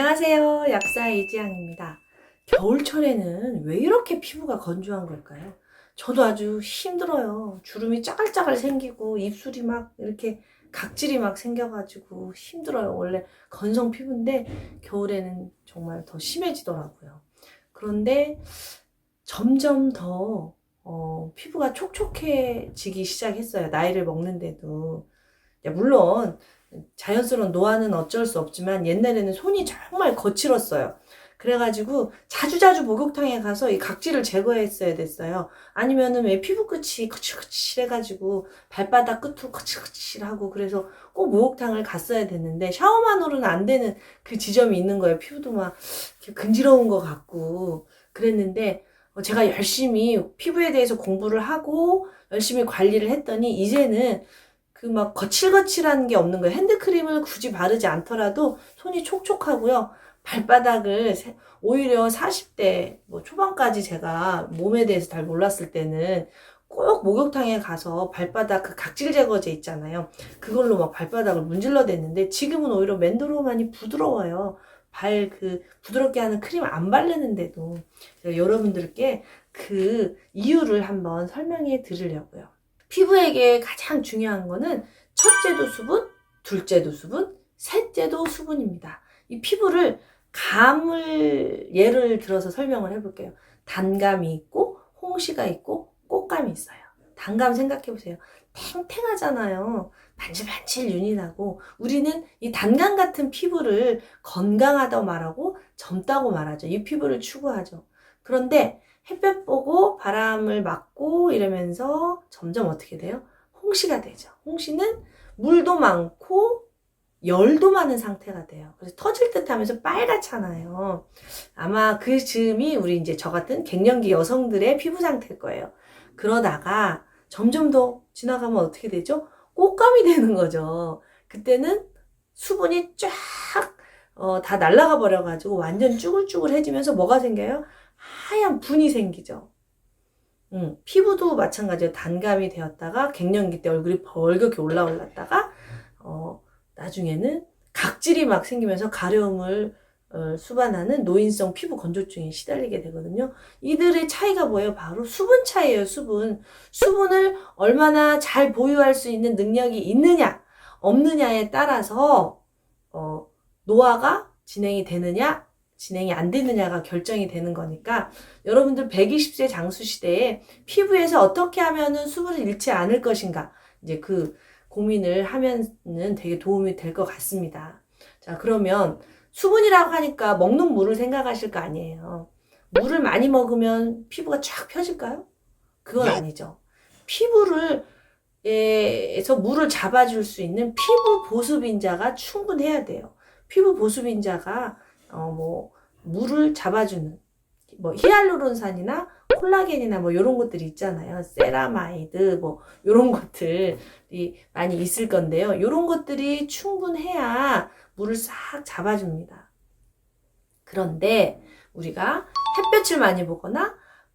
안녕하세요. 약사 이지향입니다. 겨울철에는 왜 이렇게 피부가 건조한 걸까요? 저도 아주 힘들어요. 주름이 짜글짜글 생기고 입술이 막 이렇게 각질이 막 생겨가지고 힘들어요. 원래 건성 피부인데 겨울에는 정말 더 심해지더라고요. 그런데 점점 더 피부가 촉촉해지기 시작했어요. 나이를 먹는데도. 물론 자연스러운 노화는 어쩔 수 없지만 옛날에는 손이 정말 거칠었어요. 그래가지고 자주자주 목욕탕에 가서 이 각질을 제거했어야 됐어요. 아니면은 왜 피부 끝이 거칠거칠해가지고 발바닥 끝도 거칠거칠하고 그래서 꼭 목욕탕을 갔어야 됐는데 샤워만으로는 안 되는 그 지점이 있는 거예요. 피부도 막 이렇게 근지러운 것 같고 그랬는데 제가 열심히 피부에 대해서 공부를 하고 열심히 관리를 했더니 이제는 그 막 거칠거칠한 게 없는 거예요. 핸드크림을 굳이 바르지 않더라도 손이 촉촉하고요. 발바닥을 오히려 40대 뭐 초반까지 제가 몸에 대해서 잘 몰랐을 때는 꼭 목욕탕에 가서 발바닥 그 각질 제거제 있잖아요. 그걸로 막 발바닥을 문질러 댔는데 지금은 오히려 맨드로우만이 부드러워요. 그 부드럽게 하는 크림 안 바르는데도 여러분들께 그 이유를 한번 설명해 드리려고요. 피부에게 가장 중요한 거는 첫째도 수분, 둘째도 수분, 셋째도 수분입니다. 이 피부를 감을 예를 들어서 설명을 해볼게요. 단감이 있고 홍시가 있고 꽃감이 있어요. 단감 생각해 보세요. 탱탱하잖아요. 반질반질 윤이 나고 우리는 이 단감 같은 피부를 건강하다고 말하고 젊다고 말하죠. 이 피부를 추구하죠. 그런데 햇볕 보고 바람을 맞고 이러면서 점점 어떻게 돼요? 홍시가 되죠. 홍시는 물도 많고 열도 많은 상태가 돼요. 그래서 터질 듯 하면서 빨갛잖아요. 아마 그 즈음이 우리 이제 저 같은 갱년기 여성들의 피부 상태일 거예요. 그러다가 점점 더 지나가면 어떻게 되죠? 꽃감이 되는 거죠. 그때는 수분이 쫙 다 날아가 버려가지고 완전 쭈글쭈글해지면서 뭐가 생겨요? 하얀 분이 생기죠. 피부도 마찬가지로 단감이 되었다가 갱년기 때 얼굴이 벌겋게 올라올랐다가 나중에는 각질이 막 생기면서 가려움을 수반하는 노인성 피부 건조증에 시달리게 되거든요. 이들의 차이가 뭐예요? 바로 수분 차이예요. 수분을 얼마나 잘 보유할 수 있는 능력이 있느냐 없느냐에 따라서 노화가 진행이 되느냐 진행이 안 되느냐가 결정이 되는 거니까 여러분들 120세 장수 시대에 피부에서 어떻게 하면은 수분을 잃지 않을 것인가 이제 그 고민을 하면은 되게 도움이 될 것 같습니다. 자, 그러면 수분이라고 하니까 먹는 물을 생각하실 거 아니에요. 물을 많이 먹으면 피부가 쫙 펴질까요? 그건 아니죠. 피부를 에서 물을 잡아줄 수 있는 피부 보습인자가 충분해야 돼요. 피부 보습인자가 물을 잡아주는 뭐 히알루론산이나 콜라겐이나 뭐 이런 것들이 있잖아요. 세라마이드 뭐 이런 것들이 많이 있을 건데요. 이런 것들이 충분해야 물을 싹 잡아줍니다. 그런데 우리가 햇볕을 많이 보거나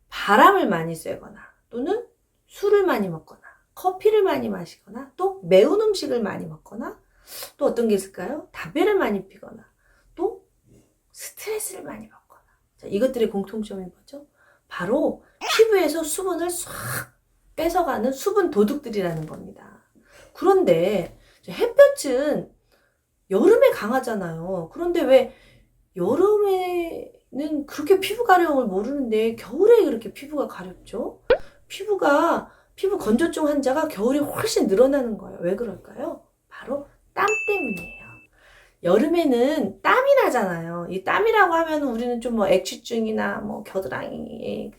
바람을 많이 쐬거나 또는 술을 많이 먹거나 커피를 많이 마시거나 또 매운 음식을 많이 먹거나 또 어떤 게 있을까요? 담배를 많이 피거나 또 스트레스를 많이 받거나 자, 이것들의 공통점이 뭐죠? 바로 피부에서 수분을 싹 뺏어가는 수분 도둑들이라는 겁니다. 그런데 햇볕은 여름에 강하잖아요. 그런데 왜 여름에는 그렇게 피부 가려움을 모르는데 겨울에 그렇게 피부가 가렵죠? 피부 건조증 환자가 겨울에 훨씬 늘어나는 거예요. 왜 그럴까요? 바로 땀 때문이에요. 여름에는 땀이 나잖아요. 이 땀이라고 하면 우리는 좀 뭐 액취증이나 뭐 겨드랑이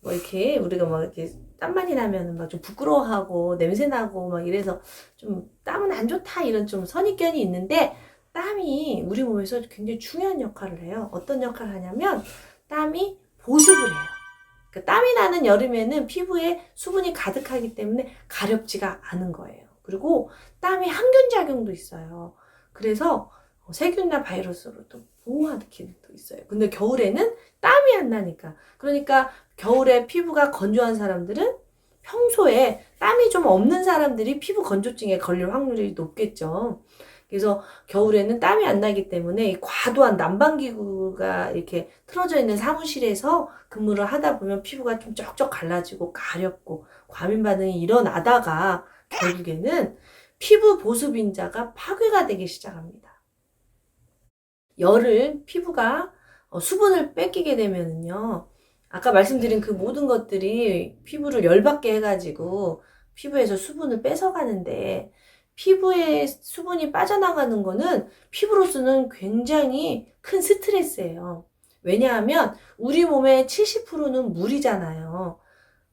뭐 이렇게 우리가 뭐 이렇게 땀 많이 나면 막 좀 부끄러워하고 냄새 나고 막 이래서 좀 땀은 안 좋다 이런 좀 선입견이 있는데 땀이 우리 몸에서 굉장히 중요한 역할을 해요. 어떤 역할을 하냐면 땀이 보습을 해요. 땀이 나는 여름에는 피부에 수분이 가득하기 때문에 가렵지가 않은 거예요. 그리고 땀이 항균 작용도 있어요. 그래서 세균이나 바이러스로도 보호하는 기능도 있어요. 근데 겨울에는 땀이 안 나니까. 그러니까 겨울에 피부가 건조한 사람들은 평소에 땀이 좀 없는 사람들이 피부 건조증에 걸릴 확률이 높겠죠. 그래서 겨울에는 땀이 안 나기 때문에 이 과도한 난방기구가 이렇게 틀어져 있는 사무실에서 근무를 하다 보면 피부가 좀 쩍쩍 갈라지고 가렵고 과민 반응이 일어나다가 결국에는 피부 보습인자가 파괴가 되기 시작합니다. 열을 피부가 수분을 뺏기게 되면은요. 아까 말씀드린 그 모든 것들이 피부를 열받게 해가지고 피부에서 수분을 뺏어가는데 피부에 수분이 빠져나가는 거는 피부로서는 굉장히 큰 스트레스예요. 왜냐하면 우리 몸의 70%는 물이잖아요.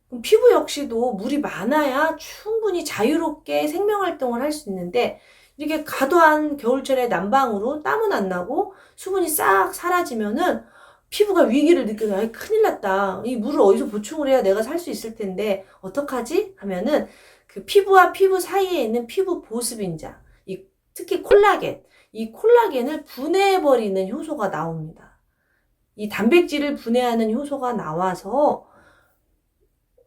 그럼 피부 역시도 물이 많아야 충분히 자유롭게 생명활동을 할 수 있는데 이렇게 과도한 겨울철에 난방으로 땀은 안 나고 수분이 싹 사라지면은 피부가 위기를 느껴요. 아이, 큰일 났다. 이 물을 어디서 보충을 해야 내가 살 수 있을 텐데 어떡하지? 하면은 그 피부와 피부 사이에 있는 피부 보습인자, 특히 콜라겐, 이 콜라겐을 분해해버리는 효소가 나옵니다. 이 단백질을 분해하는 효소가 나와서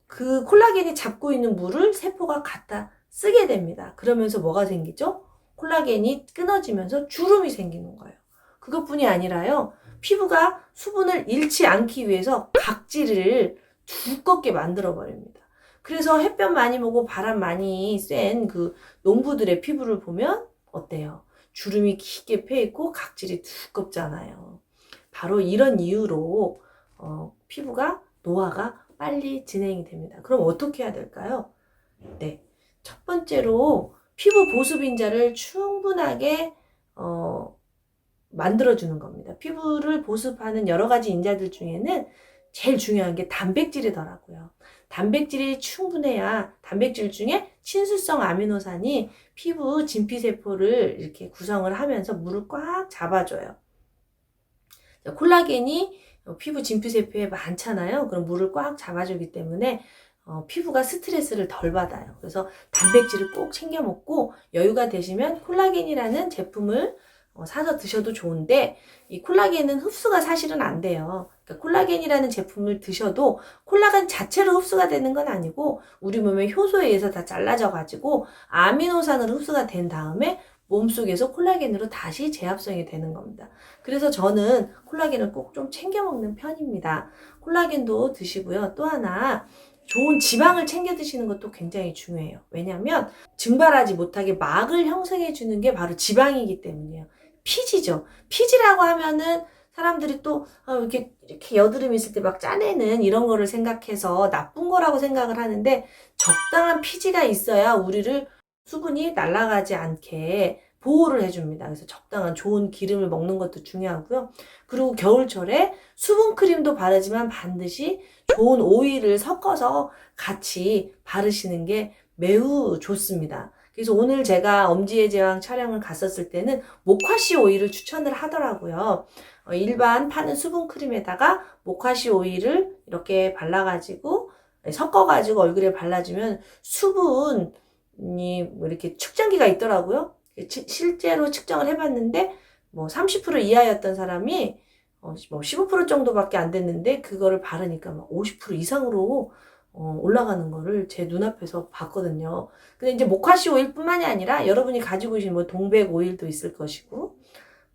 그 콜라겐이 잡고 있는 물을 세포가 갖다 쓰게 됩니다. 그러면서 뭐가 생기죠? 콜라겐이 끊어지면서 주름이 생기는 거예요. 그것뿐이 아니라요. 피부가 수분을 잃지 않기 위해서 각질을 두껍게 만들어 버립니다. 그래서 햇볕 많이 보고 바람 많이 쐰 그 농부들의 피부를 보면 어때요? 주름이 깊게 펴 있고 각질이 두껍잖아요. 바로 이런 이유로 피부가 노화가 빨리 진행이 됩니다. 그럼 어떻게 해야 될까요? 네, 첫 번째로 피부 보습인자를 충분하게 만들어주는 겁니다. 피부를 보습하는 여러 가지 인자들 중에는 제일 중요한 게 단백질이더라고요. 단백질이 충분해야 단백질 중에 친수성 아미노산이 피부 진피세포를 이렇게 구성을 하면서 물을 꽉 잡아줘요. 콜라겐이 피부 진피세포에 많잖아요. 그럼 물을 꽉 잡아주기 때문에 피부가 스트레스를 덜 받아요. 그래서 단백질을 꼭 챙겨 먹고 여유가 되시면 콜라겐이라는 제품을 사서 드셔도 좋은데 이 콜라겐은 흡수가 사실은 안 돼요. 그러니까 콜라겐이라는 제품을 드셔도 콜라겐 자체로 흡수가 되는 건 아니고 우리 몸의 효소에 의해서 다 잘라져 가지고 아미노산으로 흡수가 된 다음에 몸속에서 콜라겐으로 다시 재합성이 되는 겁니다. 그래서 저는 콜라겐을 꼭 좀 챙겨 먹는 편입니다. 콜라겐도 드시고요. 또 하나 좋은 지방을 챙겨 드시는 것도 굉장히 중요해요. 왜냐하면 증발하지 못하게 막을 형성해 주는 게 바로 지방이기 때문이에요. 피지죠. 피지라고 하면은 사람들이 또 이렇게 여드름 있을 때 막 짜내는 이런 거를 생각해서 나쁜 거라고 생각을 하는데 적당한 피지가 있어야 우리를 수분이 날아가지 않게 보호를 해줍니다. 그래서 적당한 좋은 기름을 먹는 것도 중요하고요. 그리고 겨울철에 수분크림도 바르지만 반드시 좋은 오일을 섞어서 같이 바르시는 게 매우 좋습니다. 그래서 오늘 제가 엄지의 제왕 촬영을 갔었을 때는 모카씨 오일을 추천을 하더라고요. 일반 파는 수분크림에다가 모카씨 오일을 이렇게 발라가지고 섞어가지고 얼굴에 발라주면 수분이 뭐 이렇게 측정기가 있더라고요. 실제로 측정을 해봤는데 뭐 30% 이하였던 사람이 뭐 15% 정도밖에 안 됐는데 그거를 바르니까 막 50% 이상으로 올라가는 거를 제 눈앞에서 봤거든요. 근데 이제 모카씨 오일뿐만이 아니라 여러분이 가지고 계신 뭐 동백 오일도 있을 것이고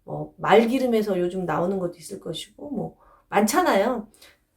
뭐 말기름에서 요즘 나오는 것도 있을 것이고 뭐 많잖아요.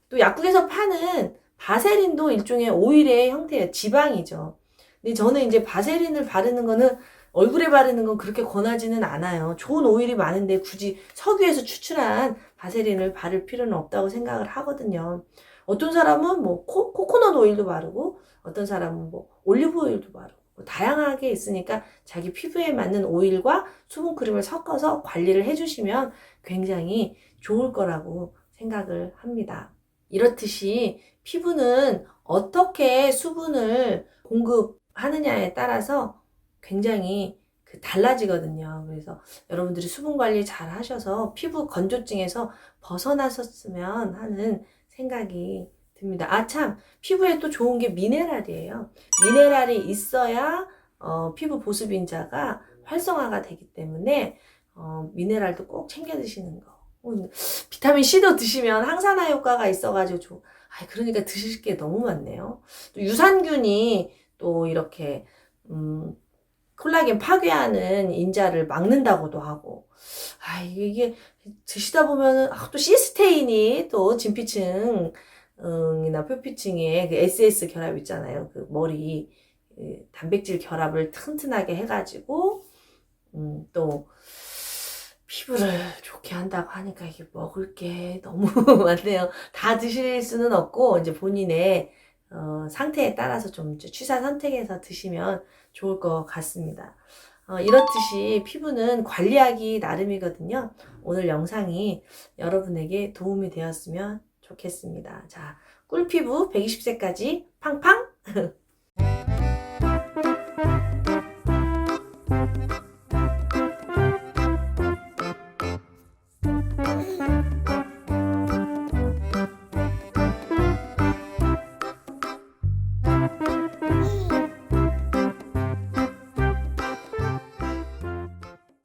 또 약국에서 파는 바세린도 일종의 오일의 형태예요. 지방이죠. 근데 저는 이제 바세린을 바르는 거는 얼굴에 바르는 건 그렇게 권하지는 않아요. 좋은 오일이 많은데 굳이 석유에서 추출한 바세린을 바를 필요는 없다고 생각을 하거든요. 어떤 사람은 뭐 코코넛 오일도 바르고 어떤 사람은 뭐 올리브 오일도 바르고 뭐 다양하게 있으니까 자기 피부에 맞는 오일과 수분크림을 섞어서 관리를 해주시면 굉장히 좋을 거라고 생각을 합니다. 이렇듯이 피부는 어떻게 수분을 공급하느냐에 따라서 굉장히 달라지거든요. 그래서 여러분들이 수분 관리 잘 하셔서 피부 건조증에서 벗어나셨으면 하는 생각이 듭니다. 아, 참, 피부에 또 좋은 게 미네랄이에요. 미네랄이 있어야 피부 보습인자가 활성화가 되기 때문에 미네랄도 꼭 챙겨 드시는 거. 비타민 C도 드시면 항산화 효과가 있어가지고 그러니까 드실 게 너무 많네요. 또 유산균이 또 이렇게 콜라겐 파괴하는 인자를 막는다고도 하고. 이게 드시다 보면은 또 시스테인이 또 진피층이나 표피층에 그 SS 결합 있잖아요. 그 머리 단백질 결합을 튼튼하게 해가지고 또 피부를 좋게 한다고 하니까 이게 먹을 게 너무 많네요. 다 드실 수는 없고 이제 본인의 상태에 따라서 좀 취사 선택해서 드시면 좋을 것 같습니다. 이렇듯이 피부는 관리하기 나름이거든요. 오늘 영상이 여러분에게 도움이 되었으면 좋겠습니다. 자, 꿀피부 120세까지 팡팡!